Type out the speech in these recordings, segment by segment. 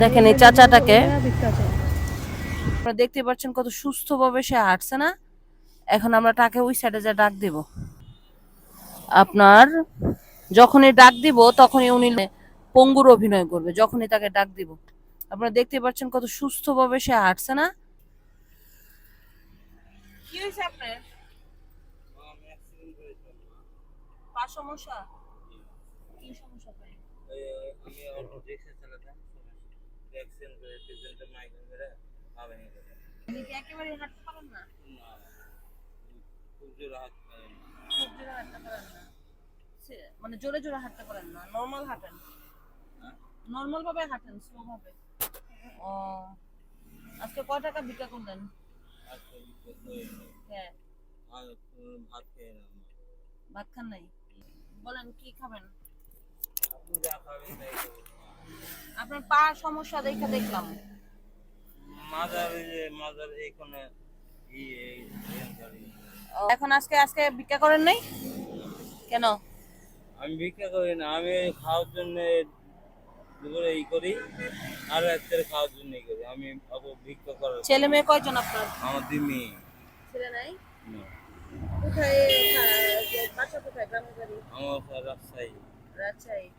দেখেন এই চাচাটাকে আপনারা দেখতে পাচ্ছেন কত সুস্থভাবে সে হাঁটছে না। এখন আমরা তাকে ওই সাইডে যা ডাক দিব। আপনার যখনই ডাক দিব তখনই উনি পঙ্গুর অভিনয় করবে, যখনই তাকে ডাক দিব। আপনারা দেখতে পাচ্ছেন কত সুস্থভাবে সে হাঁটছে না। কি হয়েছে আপনার? পা সমস্যা? কি সমস্যা ভাই? আমি অটো রিক্সা চালাতাম, অ্যাক্সিডেন্ট করে পেছনটা মাইগ্রেন করে পা ভেঙে গেছে। আপনি কি একেবারে হাঁটতে পারেন না? না, খুব জোরে হাত পায় না। খুব জোরে হাঁটতে পারেন না? মানে জোরে জোরে হাঁটতে পারেন না, নর্মাল হাঁটেন? নর্মাল ভাবে হাঁটেন, স্লো ভাবে? ও, আজকে কয় টাকা ভিক্ষা করলেন? আজকে বিকেল হয়ে হ্যাঁ। আর ভাত খেয়ে না। ভাত খান নাই? বলেন কি খাবেন? আপনি যা খাবেন তাই খাবেন। আপনার পা সমস্যা দেখে দেখলাম। মাজার এইখানে এখন আজকে আজকে ভিক্ষা করেন নাই কেন? আমি ভিক্ষা করি না, আমি খাওয়ার জন্য দুপুরে করি আর রাত্রে খাওয়ার জন্য করি। আমি ভিক্ষা করার ছেলে মেয়ে কয়জন আপনার? আমার দিমি ছেলে নাই? না, কোথায়? বাসা কোথায়? গ্রামের বাড়ি? আমার রাজশাহী। রাজশাহী।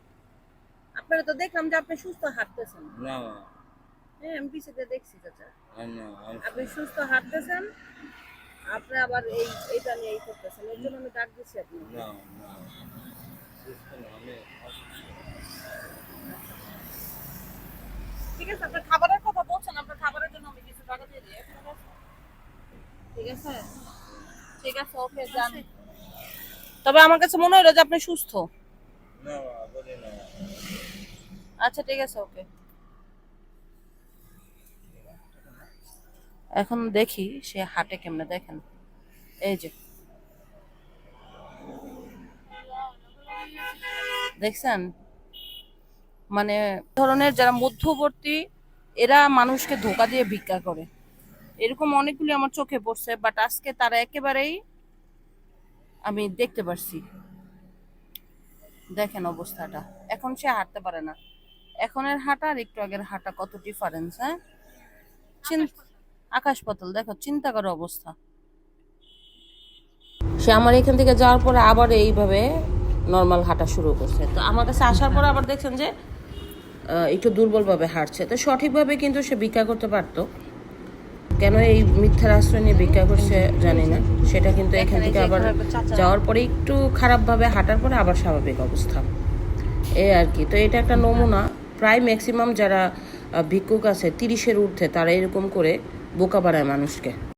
আপনারা তো দেখলাম যে আপনি সুস্থ হাঁটতেছেন। না হ্যাঁ, আমি পিছিয়ে দেখছি চাচা। না, আপনি সুস্থ হাঁটতেছেন, আপনি আবার এইটা নিয়ে করতেছেন, এর জন্য আমি ডাক দিচ্ছি আপনি। না না, আমি ঠিক আছে, আপনার খাবারের কথা বলছেন, আপনার খাবারের জন্য আমি কিছু টাকা দিয়ে দিই। ঠিক আছে, ঠিক আছে, ওকে যান। তবে আমার কাছে মনে হলো যে আপনি সুস্থ। না বলি না। আচ্ছা ঠিক আছে, ওকে। এখন দেখি সে হাঁটে কেমনে, দেখেন এই যে দেখছেন, মানে ধরনের যারা মধ্যবর্তী এরা মানুষকে ধোকা দিয়ে ভিক্ষা করে, এরকম অনেকগুলি আমার চোখে পড়ছে, বাট আজকে তারা একেবারেই আমি দেখতে পারছি। দেখেন অবস্থাটা, এখন সে হাঁটতে পারে না। এখনের হাঁটা আর একটু আগের হাঁটা কত ডিফারেন্স, হ্যাঁ? আকাশ পাতাল, দেখো, চিন্তা করো অবস্থা। সে আমার এখান থেকে যাওয়ার পরে আবার এইভাবে নর্মাল হাঁটা শুরু করছে। তো আমার কাছে আসার পরে আবার দেখছেন যে একটু দুর্বলভাবে হাঁটছে। তো সঠিকভাবে কিন্তু সে ভিক্ষা করতে পারতো, কেন এই মিথ্যার আশ্রয় নিয়ে ভিক্ষা করছে জানি না। সেটা কিন্তু এখান থেকে আবার যাওয়ার পরে একটু খারাপভাবে হাঁটার পরে আবার স্বাভাবিক অবস্থা, এই আর কি। তো এটা একটা নমুনা। প্রায় ম্যাক্সিমাম যারা ভিক্ষুক আছে 30-এর ঊর্ধ্বে, তারা এরকম করে বোকা বানায় মানুষকে।